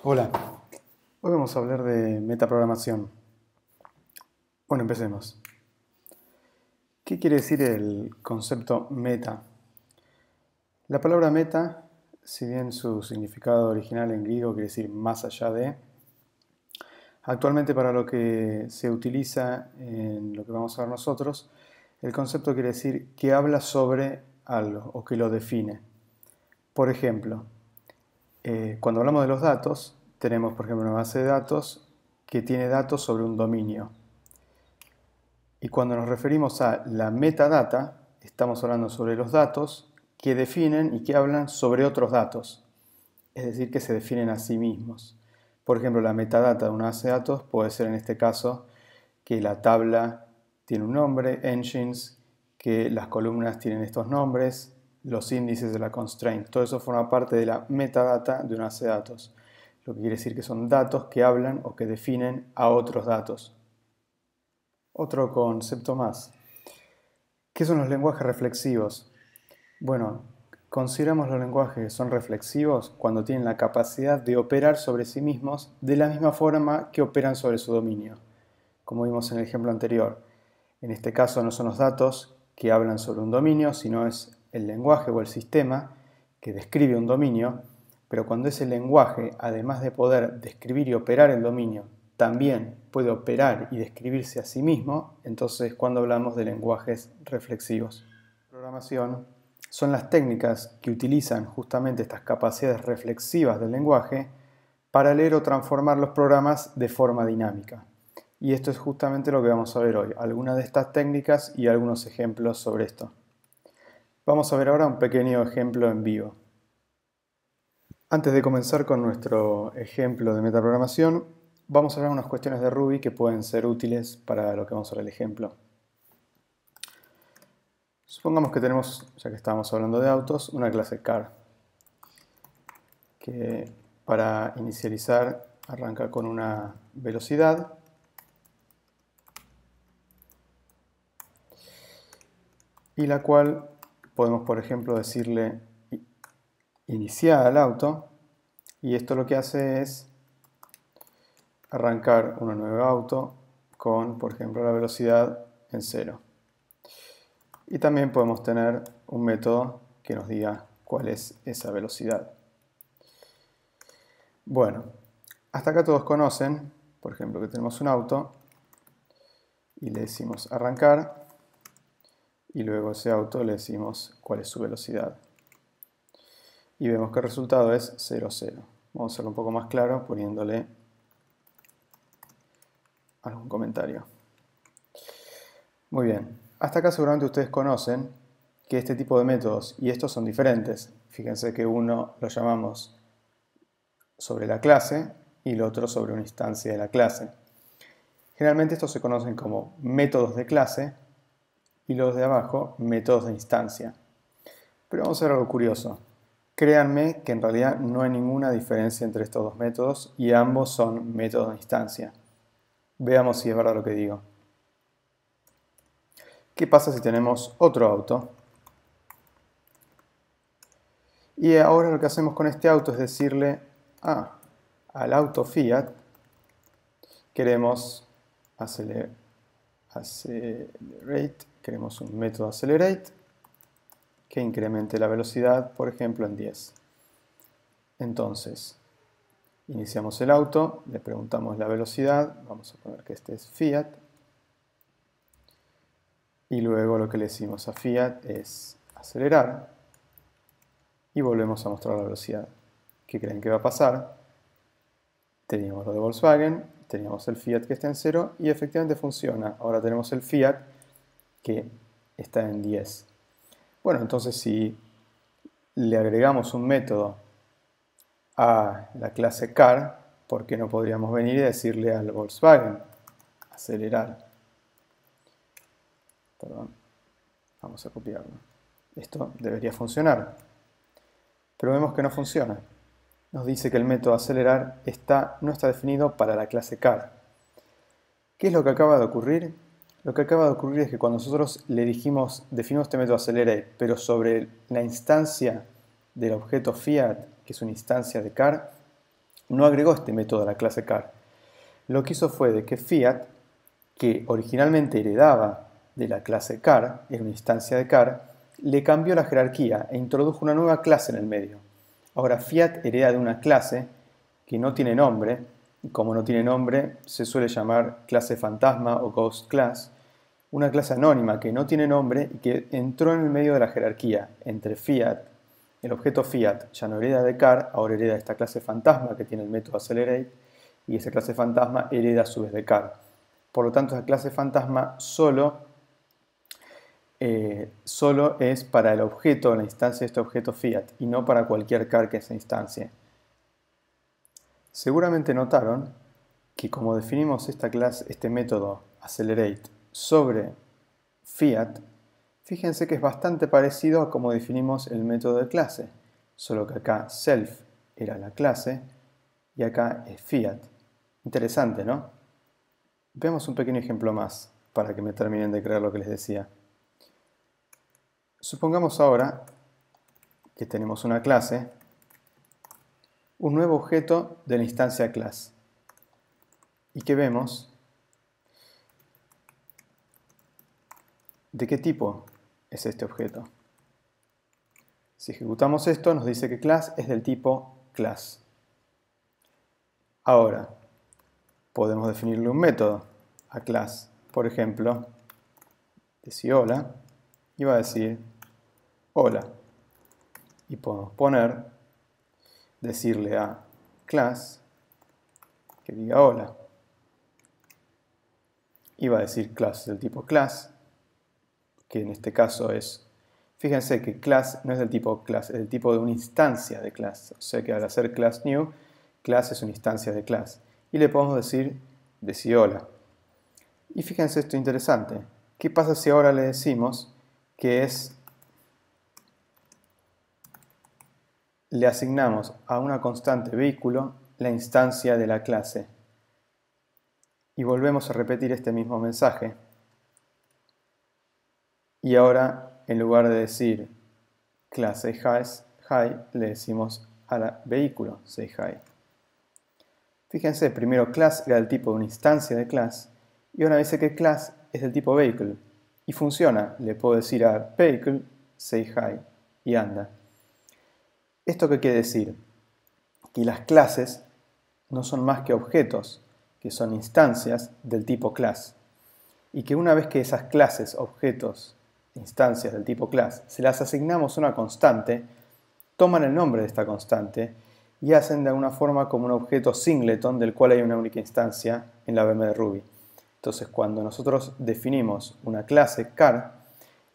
Hola, hoy vamos a hablar de metaprogramación. Bueno, empecemos. ¿Qué quiere decir el concepto meta? La palabra meta, si bien su significado original en griego quiere decir más allá de, actualmente para lo que se utiliza en lo que vamos a ver nosotros, el concepto quiere decir que habla sobre algo o que lo define. Por ejemplo, cuando hablamos de los datos, tenemos por ejemplo una base de datos que tiene datos sobre un dominio. Y cuando nos referimos a la metadata, estamos hablando sobre los datos que definen y que hablan sobre otros datos, es decir, que se definen a sí mismos. Por ejemplo, la metadata de una base de datos puede ser en este caso que la tabla tiene un nombre, engines, que las columnas tienen estos nombres, los índices de la constraint. Todo eso forma parte de la metadata de una base de datos, lo que quiere decir que son datos que hablan o que definen a otros datos. Otro concepto más. ¿Qué son los lenguajes reflexivos? Bueno, consideramos los lenguajes que son reflexivos cuando tienen la capacidad de operar sobre sí mismos de la misma forma que operan sobre su dominio, como vimos en el ejemplo anterior. En este caso no son los datos que hablan sobre un dominio, sino es el lenguaje o el sistema que describe un dominio, pero cuando ese lenguaje, además de poder describir y operar el dominio, también puede operar y describirse a sí mismo, entonces cuando hablamos de lenguajes reflexivos. Programación son las técnicas que utilizan justamente estas capacidades reflexivas del lenguaje para leer o transformar los programas de forma dinámica. Y esto es justamente lo que vamos a ver hoy, algunas de estas técnicas y algunos ejemplos sobre esto. Vamos a ver ahora un pequeño ejemplo en vivo. Antes de comenzar con nuestro ejemplo de metaprogramación, vamos a ver unas cuestiones de Ruby que pueden ser útiles para lo que vamos a ver el ejemplo. Supongamos que tenemos, ya que estábamos hablando de autos, una clase car, que para inicializar arranca con una velocidad y la cual podemos, por ejemplo, decirle iniciar al auto, y esto lo que hace es arrancar un nuevo auto con, por ejemplo, la velocidad en 0. Y también podemos tener un método que nos diga cuál es esa velocidad. Bueno, hasta acá todos conocen, por ejemplo, que tenemos un auto y le decimos arrancar y luego a ese auto le decimos cuál es su velocidad. Y vemos que el resultado es 0, 0. Vamos a hacerlo un poco más claro poniéndole algún comentario. Muy bien, hasta acá seguramente ustedes conocen que este tipo de métodos y estos son diferentes. Fíjense que uno lo llamamos sobre la clase y el otro sobre una instancia de la clase. Generalmente estos se conocen como métodos de clase y los de abajo métodos de instancia. Pero vamos a ver algo curioso. Créanme que en realidad no hay ninguna diferencia entre estos dos métodos y ambos son métodos de instancia. Veamos si es verdad lo que digo. ¿Qué pasa si tenemos otro auto? Y ahora lo que hacemos con este auto es decirle al auto Fiat queremos accelerate, queremos un método accelerate que incremente la velocidad, por ejemplo, en 10. Entonces, iniciamos el auto, le preguntamos la velocidad, vamos a poner que este es Fiat, y luego lo que le decimos a Fiat es acelerar, y volvemos a mostrar la velocidad. ¿Qué creen que va a pasar? Teníamos lo de Volkswagen, teníamos el Fiat que está en 0, y efectivamente funciona. Ahora tenemos el Fiat que está en 10. Bueno, entonces si le agregamos un método a la clase car, ¿por qué no podríamos venir y decirle al Volkswagen acelerar? Perdón, vamos a copiarlo. Esto debería funcionar, pero vemos que no funciona. Nos dice que el método acelerar no está definido para la clase car. ¿Qué es lo que acaba de ocurrir? Lo que acaba de ocurrir es que cuando nosotros le definimos este método accelerate, pero sobre la instancia del objeto Fiat, que es una instancia de car, no agregó este método a la clase car. Lo que hizo fue de que Fiat, que originalmente heredaba de la clase car, era una instancia de car, le cambió la jerarquía e introdujo una nueva clase en el medio. Ahora Fiat hereda de una clase que no tiene nombre, y como no tiene nombre se suele llamar clase fantasma o ghost class, una clase anónima que no tiene nombre y que entró en el medio de la jerarquía entre Fiat. El objeto Fiat ya no hereda de car, ahora hereda de esta clase fantasma que tiene el método accelerate, y esa clase fantasma hereda a su vez de car. Por lo tanto, esa clase fantasma solo es para el objeto, la instancia de este objeto Fiat, y no para cualquier car que se instancie. Seguramente notaron que como definimos este método accelerate sobre Fiat, fíjense que es bastante parecido a como definimos el método de clase, solo que acá self era la clase y acá es Fiat. Interesante, ¿no? Veamos un pequeño ejemplo más para que me terminen de creer lo que les decía. Supongamos ahora que tenemos una clase, un nuevo objeto de la instancia class, y que vemos de qué tipo es este objeto. Si ejecutamos esto, nos dice que class es del tipo class. Ahora, podemos definirle un método a class. Por ejemplo, decir hola, y va a decir hola. Y podemos decirle a class que diga hola. Y va a decir class del tipo class, que en este caso es, fíjense que class no es del tipo class, es del tipo de una instancia de class. O sea que al hacer class new, class es una instancia de class. Y le podemos decir hola. Y fíjense esto interesante. ¿Qué pasa si ahora le decimos que le asignamos a una constante vehículo la instancia de la clase? Y volvemos a repetir este mismo mensaje. Y ahora, en lugar de decir clase hi, le decimos a la vehículo say hi. Fíjense, primero class era del tipo de una instancia de class, y ahora dice que class es del tipo vehicle. Y funciona, le puedo decir a vehicle say hi, y anda. ¿Esto qué quiere decir? Que las clases no son más que objetos, que son instancias del tipo class. Y que una vez que esas clases, objetos, instancias del tipo class, se las asignamos una constante, toman el nombre de esta constante y hacen de alguna forma como un objeto singleton del cual hay una única instancia en la VM de Ruby. Entonces, cuando nosotros definimos una clase car,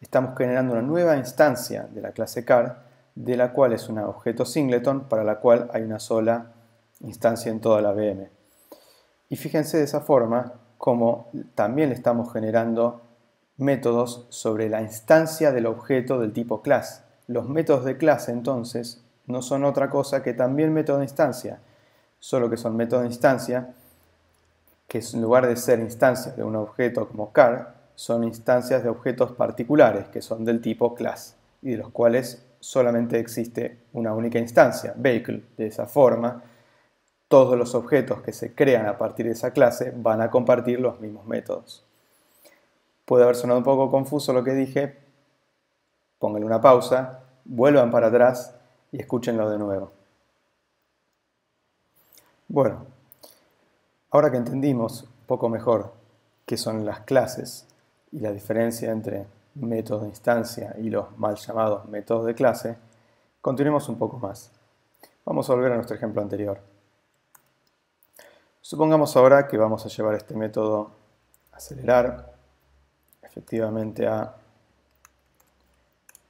estamos generando una nueva instancia de la clase car, de la cual es un objeto singleton para la cual hay una sola instancia en toda la VM. Y fíjense de esa forma como también le estamos generando métodos sobre la instancia del objeto del tipo class. Los métodos de clase entonces no son otra cosa que también métodos de instancia, solo que son métodos de instancia que en lugar de ser instancias de un objeto como car, son instancias de objetos particulares que son del tipo class y de los cuales solamente existe una única instancia, vehicle. De esa forma, todos los objetos que se crean a partir de esa clase van a compartir los mismos métodos. Puede haber sonado un poco confuso lo que dije, pónganle una pausa, vuelvan para atrás y escúchenlo de nuevo. Bueno, ahora que entendimos un poco mejor qué son las clases y la diferencia entre métodos de instancia y los mal llamados métodos de clase, continuemos un poco más. Vamos a volver a nuestro ejemplo anterior. Supongamos ahora que vamos a llevar este método acelerar efectivamente a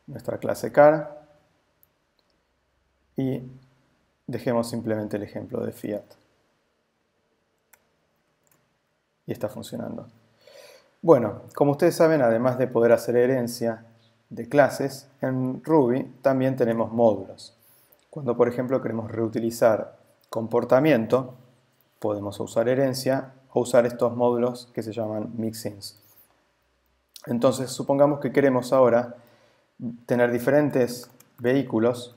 nuestra clase car y dejemos simplemente el ejemplo de Fiat. Y está funcionando. Bueno, como ustedes saben, además de poder hacer herencia de clases, en Ruby también tenemos módulos. Cuando, por ejemplo, queremos reutilizar comportamiento, podemos usar herencia o usar estos módulos que se llaman mixins. Entonces, supongamos que queremos ahora tener diferentes vehículos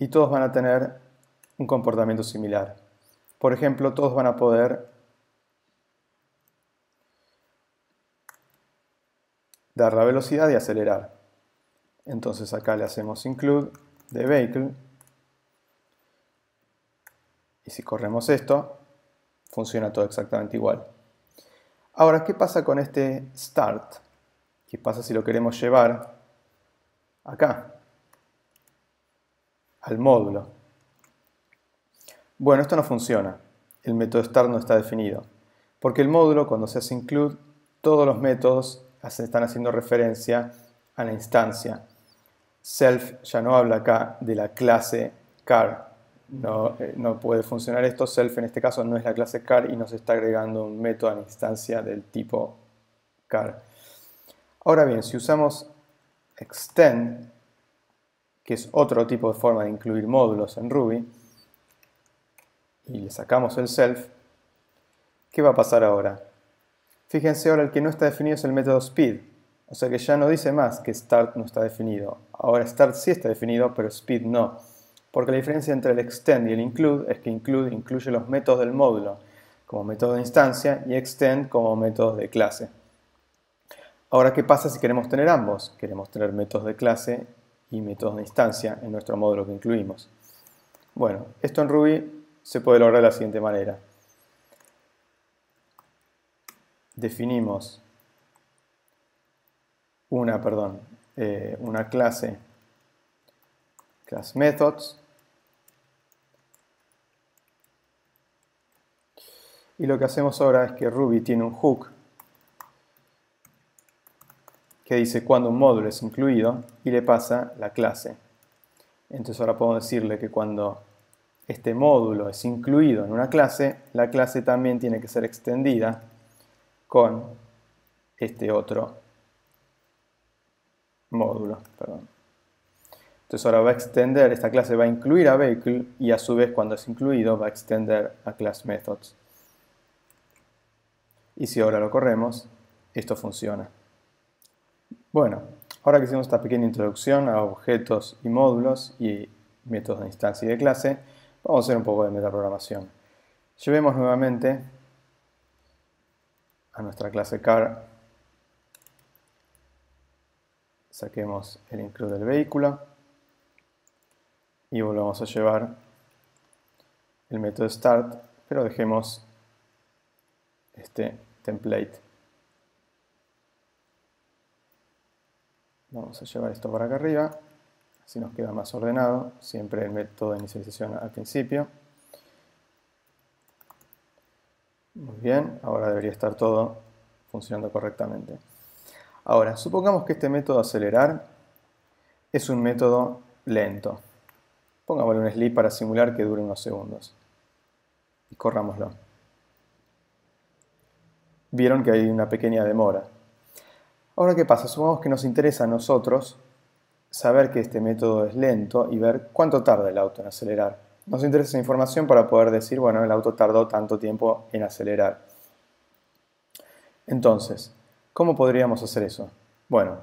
y todos van a tener un comportamiento similar. Por ejemplo, todos van a poder dar la velocidad y acelerar. Entonces acá le hacemos include de vehicle y si corremos esto, funciona todo exactamente igual. Ahora, ¿qué pasa con este start? ¿Qué pasa si lo queremos llevar acá, al módulo? Bueno, esto no funciona. El método start no está definido. Porque el módulo, cuando se hace include, todos los métodos están haciendo referencia a la instancia. Self ya no habla acá de la clase car. No puede funcionar esto. Self en este caso no es la clase car y nos está agregando un método a la instancia del tipo car. Ahora bien, si usamos extend, que es otro tipo de forma de incluir módulos en Ruby, y le sacamos el self, ¿qué va a pasar ahora? Fíjense, ahora el que no está definido es el método speed, o sea que ya no dice más que start no está definido. Ahora start sí está definido, pero speed no, porque la diferencia entre el extend y el include es que include incluye los métodos del módulo como método de instancia y extend como métodos de clase. Ahora, ¿qué pasa si queremos tener ambos? Queremos tener métodos de clase y métodos de instancia en nuestro módulo que incluimos. Bueno, esto en Ruby se puede lograr de la siguiente manera. Definimos una clase, class methods, y lo que hacemos ahora es que Ruby tiene un hook que dice cuando un módulo es incluido y le pasa la clase. Entonces ahora podemos decirle que cuando este módulo es incluido en una clase, la clase también tiene que ser extendida con este otro módulo. Entonces ahora va a extender, esta clase va a incluir a vehicle y a su vez cuando es incluido va a extender a class methods. Y si ahora lo corremos, esto funciona. Bueno, ahora que hicimos esta pequeña introducción a objetos y módulos y métodos de instancia y de clase, vamos a hacer un poco de metaprogramación. Llevemos nuevamente a nuestra clase car, saquemos el include del vehículo y volvamos a llevar el método start, pero dejemos este template. Vamos a llevar esto para acá arriba, así nos queda más ordenado, siempre el método de inicialización al principio. Muy bien, ahora debería estar todo funcionando correctamente. Ahora, supongamos que este método acelerar es un método lento. Pongámosle un sleep para simular que dure unos segundos. Y corrámoslo. Vieron que hay una pequeña demora. Ahora, ¿qué pasa? Supongamos que nos interesa a nosotros saber que este método es lento y ver cuánto tarda el auto en acelerar. Nos interesa esa información para poder decir, bueno, el auto tardó tanto tiempo en acelerar. Entonces, ¿cómo podríamos hacer eso? Bueno,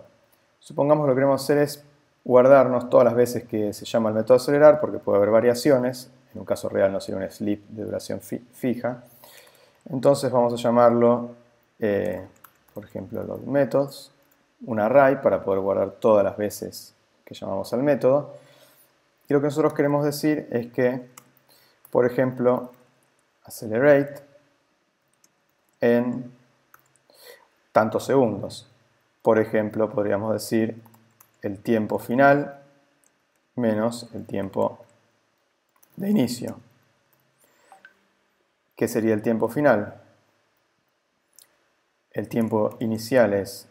supongamos lo que queremos hacer es guardarnos todas las veces que se llama el método acelerar, porque puede haber variaciones, en un caso real no sería un sleep de duración fija. Entonces vamos a llamarlo, por ejemplo, log methods, un array para poder guardar todas las veces que llamamos al método. Y lo que nosotros queremos decir es que, por ejemplo, accelerate en tantos segundos. Por ejemplo, podríamos decir el tiempo final menos el tiempo de inicio. ¿Qué sería el tiempo final? El tiempo inicial es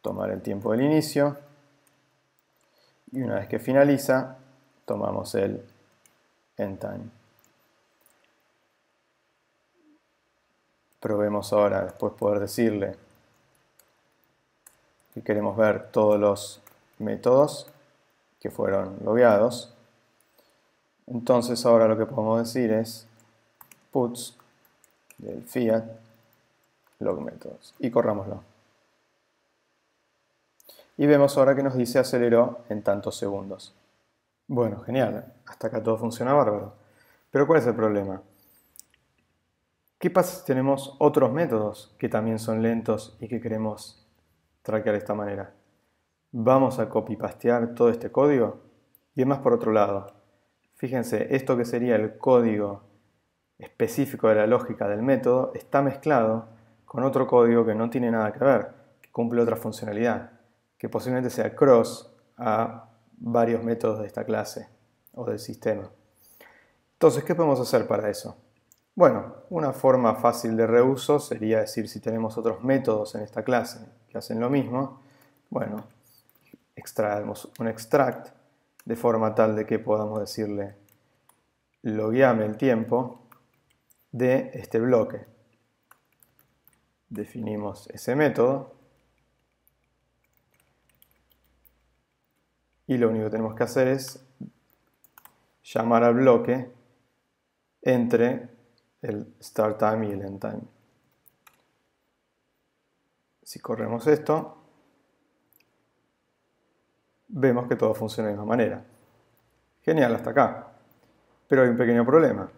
tomar el tiempo del inicio y una vez que finaliza, tomamos el end time. Probemos ahora después poder decirle que queremos ver todos los métodos que fueron logueados. Entonces ahora lo que podemos decir es puts del fiat log methods y corrámoslo. Y vemos ahora que nos dice aceleró en tantos segundos. Bueno, genial. Hasta acá todo funciona bárbaro. Pero ¿cuál es el problema? ¿Qué pasa si tenemos otros métodos que también son lentos y que queremos traquear de esta manera? Vamos a copy-pastear todo este código y además por otro lado. Fíjense, esto que sería el código específico de la lógica del método está mezclado con otro código que no tiene nada que ver, que cumple otra funcionalidad, que posiblemente sea cross a varios métodos de esta clase o del sistema. Entonces, ¿qué podemos hacer para eso? Bueno, una forma fácil de reuso sería decir si tenemos otros métodos en esta clase que hacen lo mismo, bueno, extraemos un extract de forma tal de que podamos decirle logueame el tiempo de este bloque. Definimos ese método y lo único que tenemos que hacer es llamar al bloque entre el start time y el end time. Si corremos esto, vemos que todo funciona de la misma manera. Genial hasta acá. Pero hay un pequeño problema.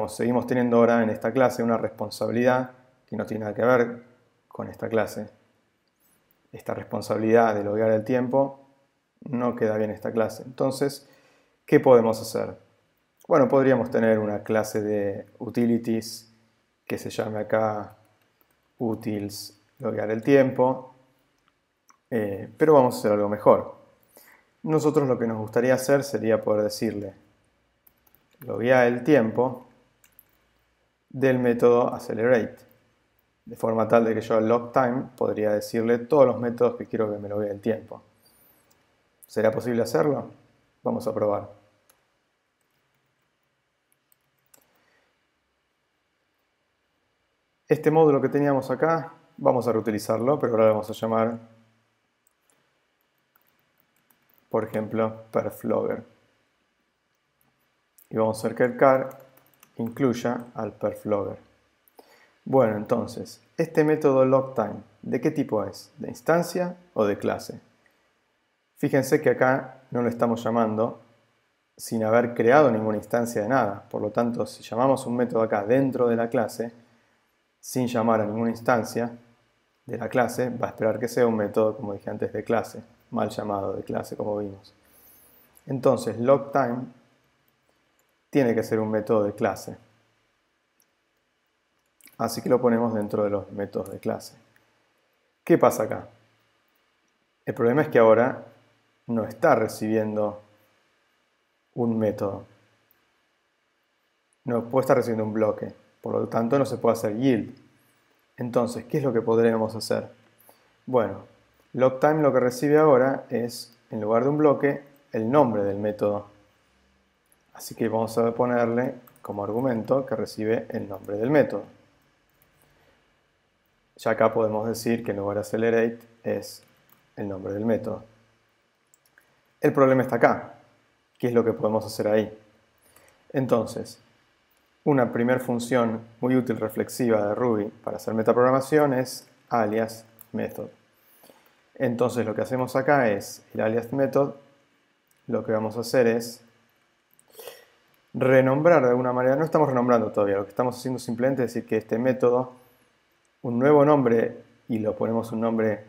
Seguimos teniendo ahora en esta clase una responsabilidad que no tiene nada que ver con esta clase. Esta responsabilidad de loguear el tiempo no queda bien en esta clase. Entonces, ¿qué podemos hacer? Bueno, podríamos tener una clase de utilities que se llame acá utils loguear el tiempo, pero vamos a hacer algo mejor. Nosotros lo que nos gustaría hacer sería poder decirle loguea el tiempo del método accelerate, de forma tal de que yo al logTime podría decirle todos los métodos que quiero que me loguee el tiempo. ¿Será posible hacerlo? Vamos a probar. Este módulo que teníamos acá, vamos a reutilizarlo, pero ahora lo vamos a llamar, por ejemplo, perflogger. Y vamos a hacer que el car incluya al perflogger. Bueno, entonces, este método logTime, ¿de qué tipo es? ¿De instancia o de clase? Fíjense que acá no lo estamos llamando sin haber creado ninguna instancia de nada. Por lo tanto, si llamamos un método acá dentro de la clase, sin llamar a ninguna instancia de la clase, va a esperar que sea un método, como dije antes, de clase, mal llamado de clase, como vimos. Entonces, logTime tiene que ser un método de clase. Así que lo ponemos dentro de los métodos de clase. ¿Qué pasa acá? El problema es que ahora no está recibiendo un método. No puede estar recibiendo un bloque. Por lo tanto, no se puede hacer yield. Entonces, ¿qué es lo que podríamos hacer? Bueno, logTime lo que recibe ahora es, en lugar de un bloque, el nombre del método. Así que vamos a ponerle como argumento que recibe el nombre del método. Ya acá podemos decir que en lugar de accelerate es el nombre del método. El problema está acá. ¿Qué es lo que podemos hacer ahí? Entonces, una primera función muy útil reflexiva de Ruby para hacer metaprogramación es alias method. Entonces lo que hacemos acá es el alias method, lo que vamos a hacer es renombrar de alguna manera, no estamos renombrando todavía, lo que estamos haciendo simplemente es decir que este método, un nuevo nombre y lo ponemos un nombre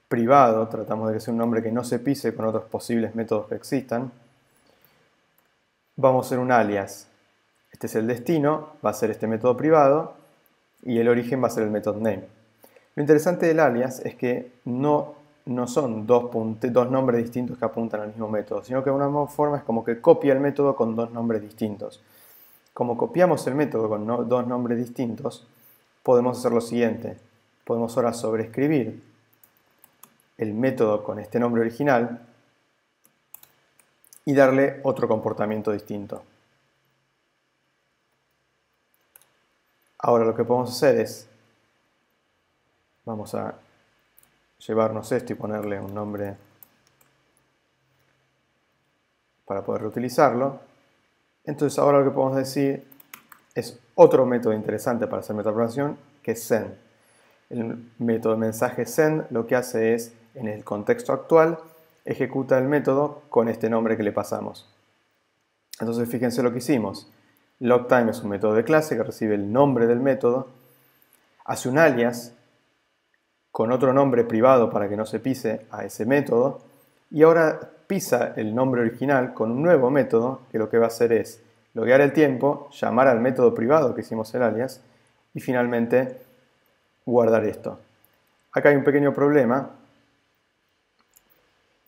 privado, tratamos de que sea un nombre que no se pise con otros posibles métodos que existan, vamos a hacer un alias. Este es el destino, va a ser este método privado y el origen va a ser el método name. Lo interesante del alias es que no son dos nombres distintos que apuntan al mismo método, sino que de una forma es como que copia el método con dos nombres distintos. Como copiamos el método con dos nombres distintos, podemos hacer lo siguiente. Podemos ahora sobreescribir el método con este nombre original y darle otro comportamiento distinto. Ahora lo que podemos hacer es, vamos a llevarnos esto y ponerle un nombre para poder reutilizarlo. Entonces ahora lo que podemos decir es otro método interesante para hacer metaprogramación, que es send. El método mensaje send lo que hace es, en el contexto actual, ejecuta el método con este nombre que le pasamos. Entonces fíjense lo que hicimos. LogTime es un método de clase que recibe el nombre del método, hace un alias con otro nombre privado para que no se pise a ese método, y ahora pisa el nombre original con un nuevo método que lo que va a hacer es loguear el tiempo, llamar al método privado que hicimos el alias y finalmente guardar esto. Acá hay un pequeño problema,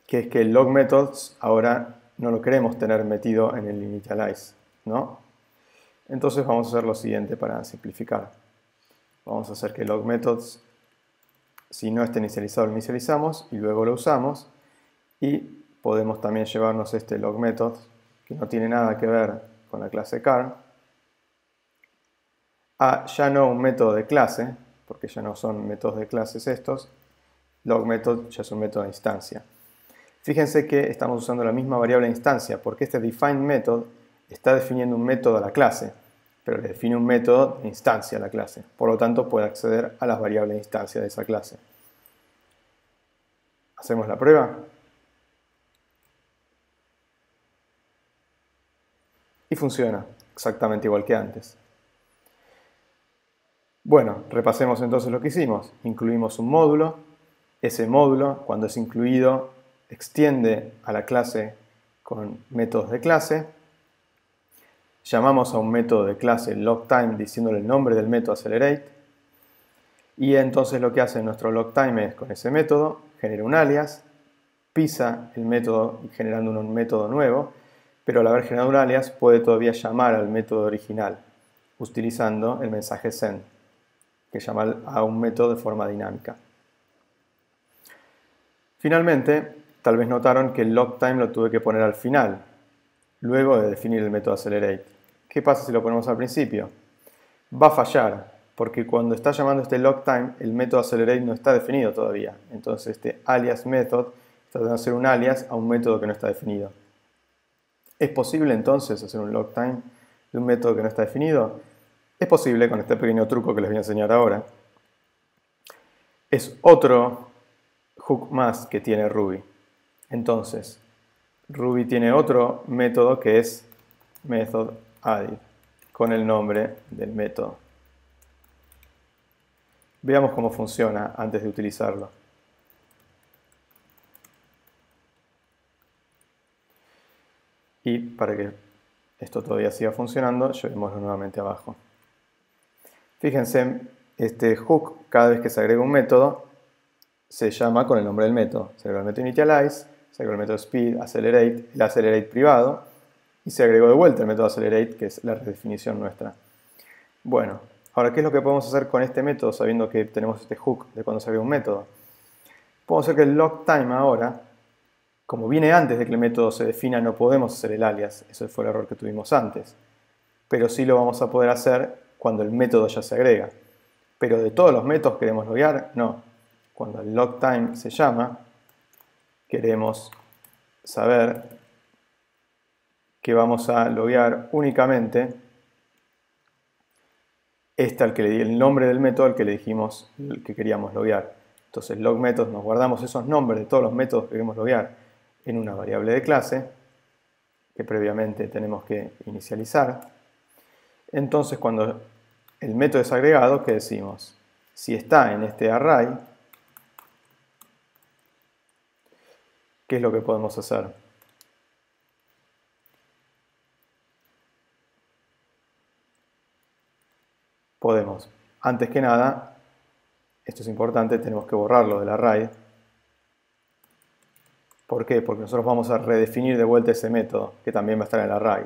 que es que el log methods ahora no lo queremos tener metido en el initialize, ¿no? Entonces vamos a hacer lo siguiente para simplificar. Vamos a hacer que log methods, si no está inicializado, lo inicializamos y luego lo usamos. Y podemos también llevarnos este log methods, que no tiene nada que ver con la clase car, a ya no un método de clase, porque ya no son métodos de clases estos. Log method ya es un método de instancia. Fíjense que estamos usando la misma variable de instancia, porque este define method está definiendo un método a la clase, pero le define un método de instancia a la clase. Por lo tanto, puede acceder a las variables de instancia de esa clase. ¿Hacemos la prueba? Y funciona exactamente igual que antes. Bueno, repasemos entonces lo que hicimos. Incluimos un módulo. Ese módulo, cuando es incluido, extiende a la clase con métodos de clase. Llamamos a un método de clase logTime diciéndole el nombre del método accelerate. Y entonces lo que hace nuestro logTime es, con ese método, genera un alias, pisa el método generando un método nuevo, pero al haber generado un alias puede todavía llamar al método original utilizando el mensaje send, que llama a un método de forma dinámica. Finalmente, tal vez notaron que el logTime lo tuve que poner al final, luego de definir el método accelerate. ¿Qué pasa si lo ponemos al principio? Va a fallar, porque cuando está llamando este logTime, el método accelerate no está definido todavía. Entonces este alias method está tratando de hacer un alias a un método que no está definido. ¿Es posible entonces hacer un logTime de un método que no está definido? Es posible con este pequeño truco que les voy a enseñar ahora. Es otro hook más que tiene Ruby. Entonces, Ruby tiene otro método que es method added, con el nombre del método. Veamos cómo funciona antes de utilizarlo. Y para que esto todavía siga funcionando, llevémoslo nuevamente abajo. Fíjense, este hook, cada vez que se agrega un método, se llama con el nombre del método. Se agrega el método initialize, se agregó el método speed, accelerate, el accelerate privado, y se agregó de vuelta el método accelerate, que es la redefinición nuestra. Bueno, ahora, ¿qué es lo que podemos hacer con este método, sabiendo que tenemos este hook de cuando se agrega un método? Podemos hacer que el logTime ahora, como viene antes de que el método se defina, no podemos hacer el alias. Ese fue el error que tuvimos antes. Pero sí lo vamos a poder hacer cuando el método ya se agrega. Pero de todos los métodos que queremos loguear, no. Cuando el logTime se llama, queremos saber que vamos a loguear únicamente el nombre del método al que le dijimos que queríamos loguear. Entonces, log methods, nos guardamos esos nombres de todos los métodos que queremos loguear en una variable de clase que previamente tenemos que inicializar. Entonces, cuando el método es agregado, ¿qué decimos? Si está en este array, ¿qué es lo que podemos hacer? Podemos, antes que nada, esto es importante, tenemos que borrarlo del array. ¿Por qué? Porque nosotros vamos a redefinir de vuelta ese método, que también va a estar en el array.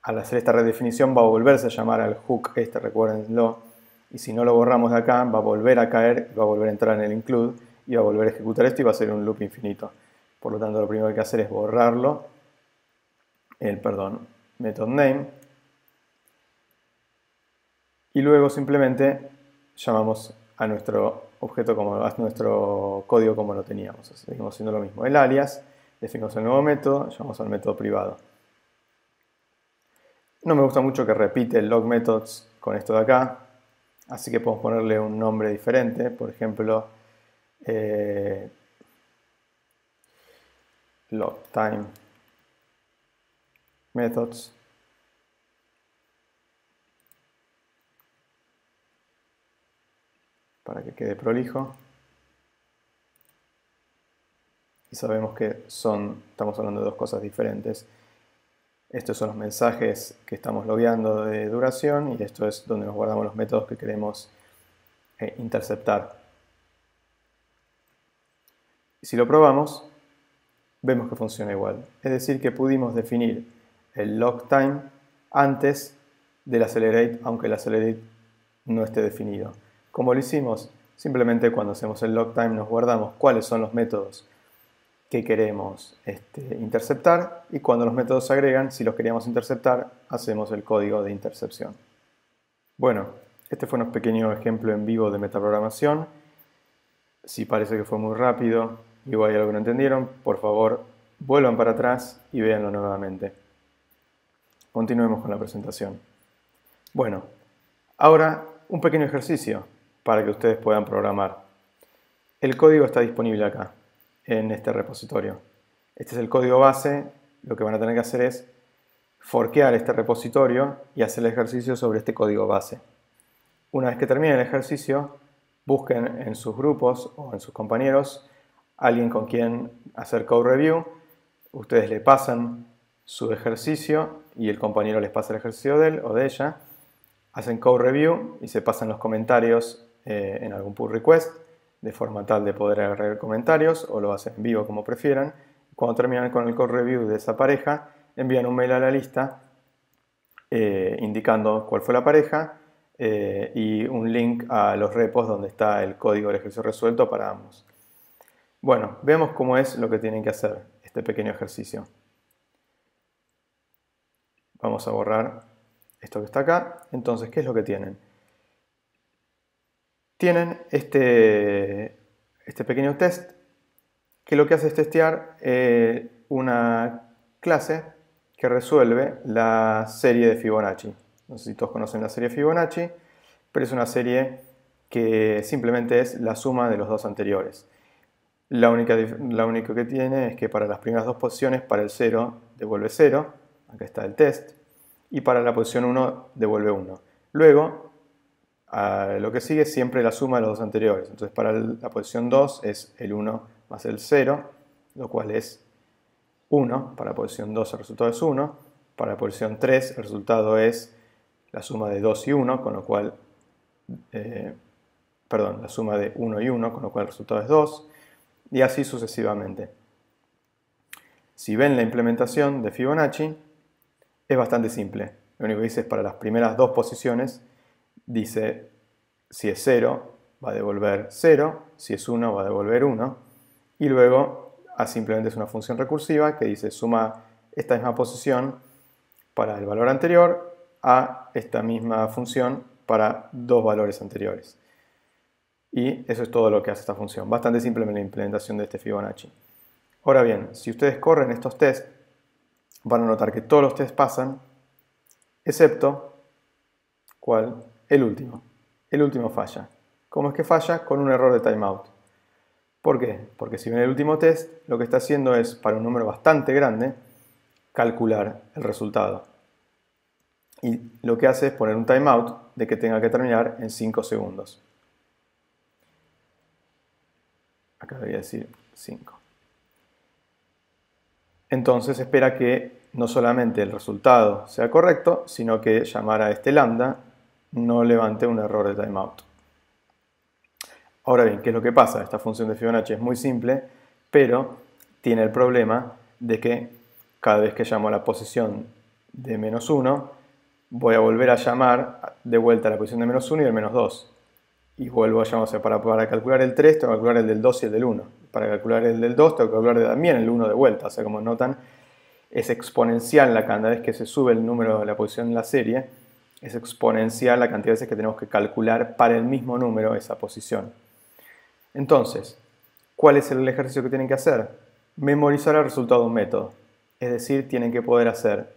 Al hacer esta redefinición va a volverse a llamar al hook este, recuérdenlo, y si no lo borramos de acá, va a volver a caer, va a volver a entrar en el include, y va a volver a ejecutar esto y va a ser un loop infinito. Por lo tanto, lo primero que hay que hacer es borrarlo, method name, y luego simplemente llamamos a nuestro objeto, a nuestro código como lo teníamos. Seguimos haciendo lo mismo. El alias, definimos el nuevo método, llamamos al método privado. No me gusta mucho que repite el log methods con esto de acá, así que podemos ponerle un nombre diferente. Por ejemplo, log_time methods para que quede prolijo. Y sabemos que estamos hablando de dos cosas diferentes. Estos son los mensajes que estamos logueando de duración y esto es donde nos guardamos los métodos que queremos interceptar. Si lo probamos, vemos que funciona igual. Es decir, que pudimos definir el log_time antes del accelerate, aunque el accelerate no esté definido. ¿Cómo lo hicimos? Simplemente cuando hacemos el log_time nos guardamos cuáles son los métodos que queremos interceptar y cuando los métodos se agregan, si los queríamos interceptar, hacemos el código de intercepción. Bueno, este fue un pequeño ejemplo en vivo de metaprogramación. Si parece que fue muy rápido y hay algo que no entendieron, por favor vuelvan para atrás y véanlo nuevamente. Continuemos con la presentación. Bueno, ahora un pequeño ejercicio para que ustedes puedan programar. El código está disponible acá, en este repositorio. Este es el código base. Lo que van a tener que hacer es forkear este repositorio y hacer el ejercicio sobre este código base. Una vez que terminen el ejercicio, busquen en sus grupos o en sus compañeros alguien con quien hacer code review. Ustedes le pasan su ejercicio y el compañero les pasa el ejercicio de él o de ella. Hacen code review y se pasan los comentarios en algún pull request de forma tal de poder agregar comentarios o lo hacen en vivo como prefieran. Cuando terminan con el code review de esa pareja, envían un mail a la lista indicando cuál fue la pareja y un link a los repos donde está el código del ejercicio resuelto para ambos. Bueno, veamos cómo es lo que tienen que hacer este pequeño ejercicio. Vamos a borrar esto que está acá. Entonces, ¿qué es lo que tienen? Tienen este pequeño test que lo que hace es testear una clase que resuelve la serie de Fibonacci. No sé si todos conocen la serie Fibonacci, pero es una serie que simplemente es la suma de los dos anteriores. Lo único que tiene es que para las primeras dos posiciones, para el 0 devuelve 0, acá está el test, y para la posición 1 devuelve 1. Luego, lo que sigue es siempre la suma de los dos anteriores. Entonces para la posición 2 es el 1 más el 0, lo cual es 1. Para la posición 2 el resultado es 1. Para la posición 3 el resultado es la suma de 2 y 1, con lo cual, la suma de 1 y 1, con lo cual el resultado es 2. Y así sucesivamente. Si ven la implementación de Fibonacci, es bastante simple. Lo único que dice es para las primeras dos posiciones, dice si es 0 va a devolver 0, si es 1 va a devolver 1, y luego simplemente es una función recursiva que dice suma esta misma posición para el valor anterior a esta misma función para dos valores anteriores. Y eso es todo lo que hace esta función. Bastante simple en la implementación de este Fibonacci. Ahora bien, si ustedes corren estos tests, van a notar que todos los tests pasan, excepto, ¿cuál? El último. El último falla. ¿Cómo es que falla? Con un error de timeout. ¿Por qué? Porque si ven el último test, lo que está haciendo es, para un número bastante grande, calcular el resultado. Y lo que hace es poner un timeout de que tenga que terminar en 5 segundos. Acá debería decir 5. Entonces espera que no solamente el resultado sea correcto, sino que llamar a este lambda no levante un error de timeout. Ahora bien, ¿qué es lo que pasa? Esta función de Fibonacci es muy simple, pero tiene el problema de que cada vez que llamo a la posición de -1, voy a volver a llamar de vuelta a la posición de -1 y el -2. Y vuelvo a llamar, o sea, para calcular el 3 tengo que calcular el del 2 y el del 1. Para calcular el del 2 tengo que calcular también el 1 de vuelta. O sea, como notan, es exponencial cada vez que se sube el número de la posición en la serie. Es exponencial la cantidad de veces que tenemos que calcular para el mismo número esa posición. Entonces, ¿cuál es el ejercicio que tienen que hacer? Memorizar el resultado de un método. Es decir, tienen que poder hacer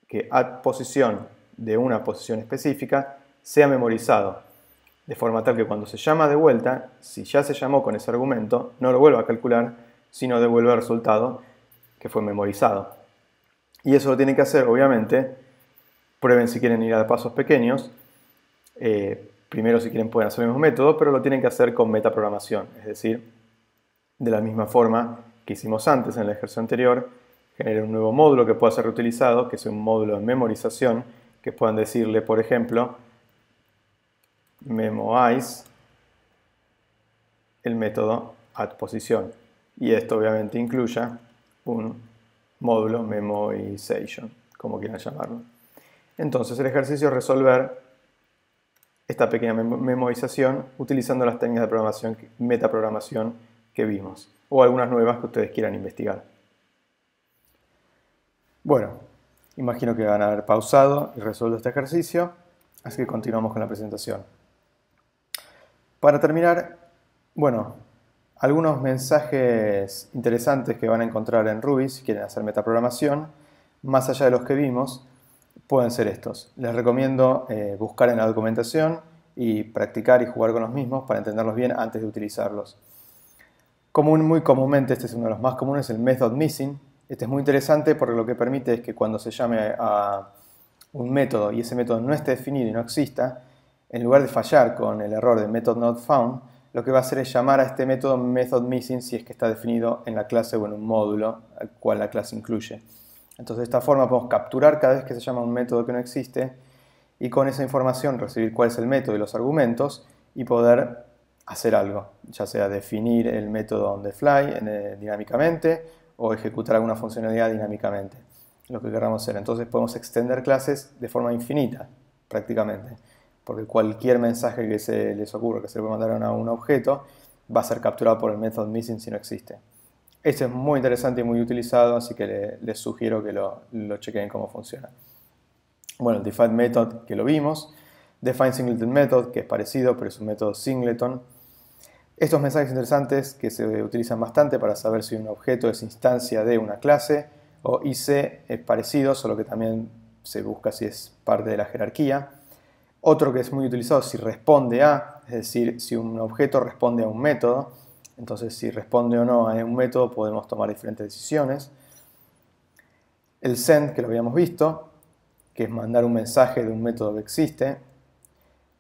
que addPosition de una posición específica sea memorizado. De forma tal que cuando se llama de vuelta, si ya se llamó con ese argumento, no lo vuelva a calcular, sino devuelve el resultado que fue memorizado. Y eso lo tienen que hacer, obviamente. Prueben si quieren ir a pasos pequeños. Primero, si quieren, pueden hacer el mismo método, pero lo tienen que hacer con metaprogramación. Es decir, de la misma forma que hicimos antes en el ejercicio anterior, generen un nuevo módulo que pueda ser reutilizado, que sea un módulo de memorización, que puedan decirle, por ejemplo, memoize el método addPosition. Y esto obviamente incluya un módulo memoization, como quieran llamarlo. Entonces el ejercicio es resolver esta pequeña memorización utilizando las técnicas de programación, metaprogramación que vimos, o algunas nuevas que ustedes quieran investigar. Bueno, imagino que van a haber pausado y resuelto este ejercicio, así que continuamos con la presentación. Para terminar, bueno, algunos mensajes interesantes que van a encontrar en Ruby si quieren hacer metaprogramación, más allá de los que vimos, pueden ser estos. Les recomiendo buscar en la documentación y practicar y jugar con los mismos para entenderlos bien antes de utilizarlos. Muy comúnmente, este es uno de los más comunes, el method missing. Este es muy interesante porque lo que permite es que cuando se llame a un método y ese método no esté definido y no exista, en lugar de fallar con el error de method not found, lo que va a hacer es llamar a este método method missing si es que está definido en la clase o en un módulo al cual la clase incluye. Entonces, de esta forma podemos capturar cada vez que se llama un método que no existe y con esa información recibir cuál es el método y los argumentos y poder hacer algo, ya sea definir el método on the fly dinámicamente o ejecutar alguna funcionalidad dinámicamente, lo que queramos hacer. Entonces podemos extender clases de forma infinita, prácticamente, porque cualquier mensaje que se les ocurra que se le puede mandar a un objeto va a ser capturado por el method missing si no existe. Este es muy interesante y muy utilizado, así que les sugiero que lo chequen cómo funciona. Bueno, el define method que lo vimos, define singleton method que es parecido pero es un método singleton. Estos mensajes interesantes que se utilizan bastante para saber si un objeto es instancia de una clase o IC es parecido, solo que también se busca si es parte de la jerarquía. Otro que es muy utilizado si responde a, es decir, si un objeto responde a un método. Entonces, si responde o no a un método, podemos tomar diferentes decisiones. El send, que lo habíamos visto, que es mandar un mensaje de un método que existe.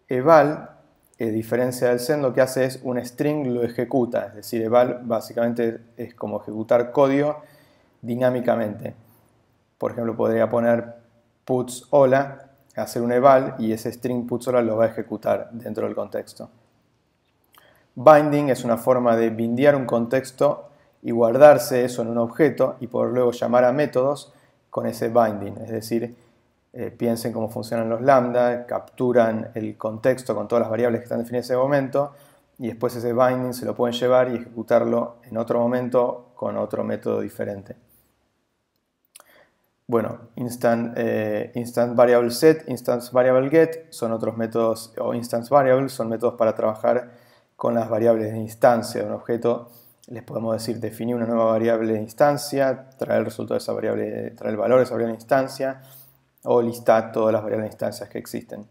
Eval, a diferencia del send, lo que hace es un string lo ejecuta. Es decir, eval básicamente es como ejecutar código dinámicamente. Por ejemplo, podría poner puts hola, hacer un eval y ese string puts hola lo va a ejecutar dentro del contexto. Binding es una forma de bindear un contexto y guardarse eso en un objeto y poder luego llamar a métodos con ese binding. Es decir, piensen cómo funcionan los lambda, capturan el contexto con todas las variables que están definidas en ese momento y después ese binding se lo pueden llevar y ejecutarlo en otro momento con otro método diferente. Bueno, instant variable set, instance variable get son otros métodos, o instance variables son métodos para trabajar con las variables de instancia de un objeto. Les podemos decir definir una nueva variable de instancia, traer el resultado de esa variable, traer el valor de esa variable de instancia o listar todas las variables de instancias que existen.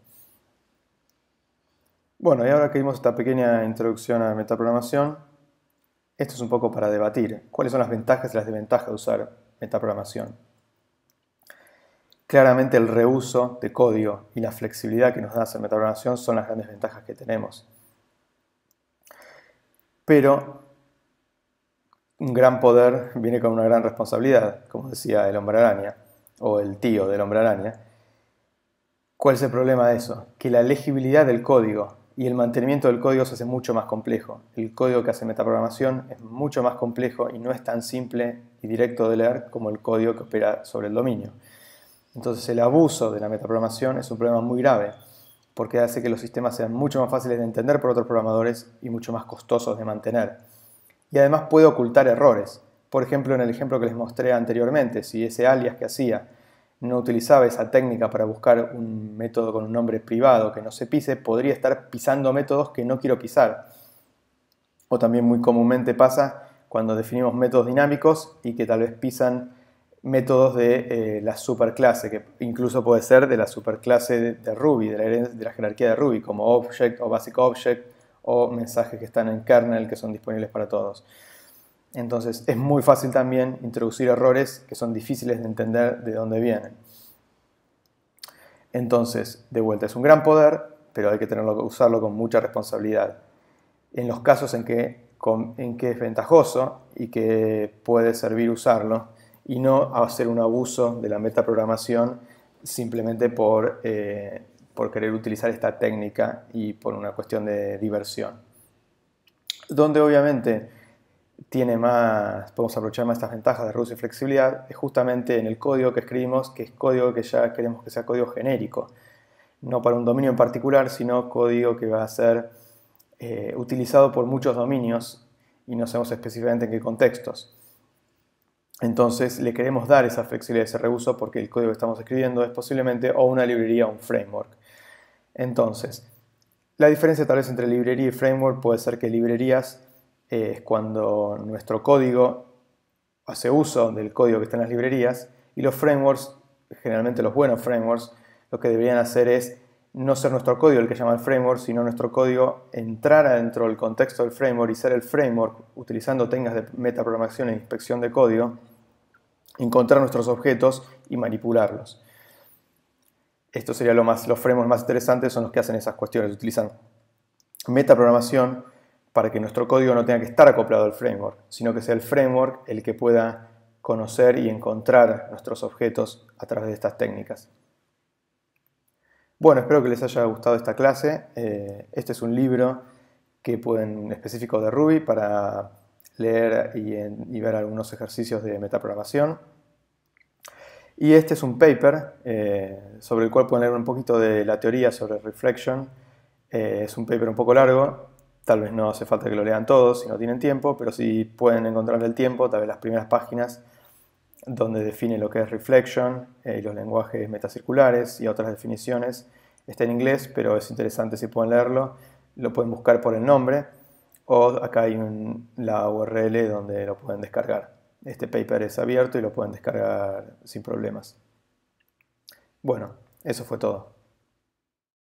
Bueno, y ahora que vimos esta pequeña introducción a metaprogramación, esto es un poco para debatir. ¿Cuáles son las ventajas y las desventajas de usar metaprogramación? Claramente el reuso de código y la flexibilidad que nos da hacer metaprogramación son las grandes ventajas que tenemos. Pero un gran poder viene con una gran responsabilidad, como decía el Hombre Araña, o el tío del Hombre Araña. ¿Cuál es el problema de eso? Que la legibilidad del código y el mantenimiento del código se hace mucho más complejo. El código que hace metaprogramación es mucho más complejo y no es tan simple y directo de leer como el código que opera sobre el dominio. Entonces el abuso de la metaprogramación es un problema muy grave porque hace que los sistemas sean mucho más fáciles de entender por otros programadores y mucho más costosos de mantener. Y además puede ocultar errores. Por ejemplo, en el ejemplo que les mostré anteriormente, si ese alias que hacía no utilizaba esa técnica para buscar un método con un nombre privado que no se pise, podría estar pisando métodos que no quiero pisar. O también muy comúnmente pasa cuando definimos métodos dinámicos y que tal vez pisan métodos de la superclase, que incluso puede ser de la superclase de Ruby, de la jerarquía de Ruby, como Object o Basic Object, o mensajes que están en kernel que son disponibles para todos. Entonces es muy fácil también introducir errores que son difíciles de entender de dónde vienen. Entonces, de vuelta, es un gran poder, pero hay que usarlo con mucha responsabilidad. En los casos en que es ventajoso y que puede servir usarlo, y no hacer un abuso de la metaprogramación simplemente por querer utilizar esta técnica y por una cuestión de diversión. Donde obviamente podemos aprovechar más estas ventajas de reducir flexibilidad, es justamente en el código que escribimos, que es código que ya queremos que sea código genérico, no para un dominio en particular, sino código que va a ser utilizado por muchos dominios y no sabemos específicamente en qué contextos. Entonces le queremos dar esa flexibilidad, ese reuso, porque el código que estamos escribiendo es posiblemente o una librería o un framework. Entonces, la diferencia tal vez entre librería y framework puede ser que librerías es cuando nuestro código hace uso del código que está en las librerías, y los frameworks, generalmente los buenos frameworks, lo que deberían hacer es no ser nuestro código el que llama el framework, sino nuestro código entrar adentro del contexto del framework y ser el framework, utilizando técnicas de metaprogramación e inspección de código, encontrar nuestros objetos y manipularlos. Esto sería los frameworks más interesantes, son los que hacen esas cuestiones, utilizan metaprogramación para que nuestro código no tenga que estar acoplado al framework, sino que sea el framework el que pueda conocer y encontrar nuestros objetos a través de estas técnicas. Bueno, espero que les haya gustado esta clase. Este es un libro específico de Ruby para leer y ver algunos ejercicios de metaprogramación. Y este es un paper sobre el cual pueden leer un poquito de la teoría sobre reflection. Es un paper un poco largo, tal vez no hace falta que lo lean todos si no tienen tiempo, pero si pueden encontrar el tiempo, tal vez las primeras páginas donde define lo que es reflection y los lenguajes metacirculares y otras definiciones. Está en inglés, pero es interesante si pueden leerlo. Lo pueden buscar por el nombre o acá hay la URL donde lo pueden descargar. Este paper es abierto y lo pueden descargar sin problemas. Bueno, eso fue todo.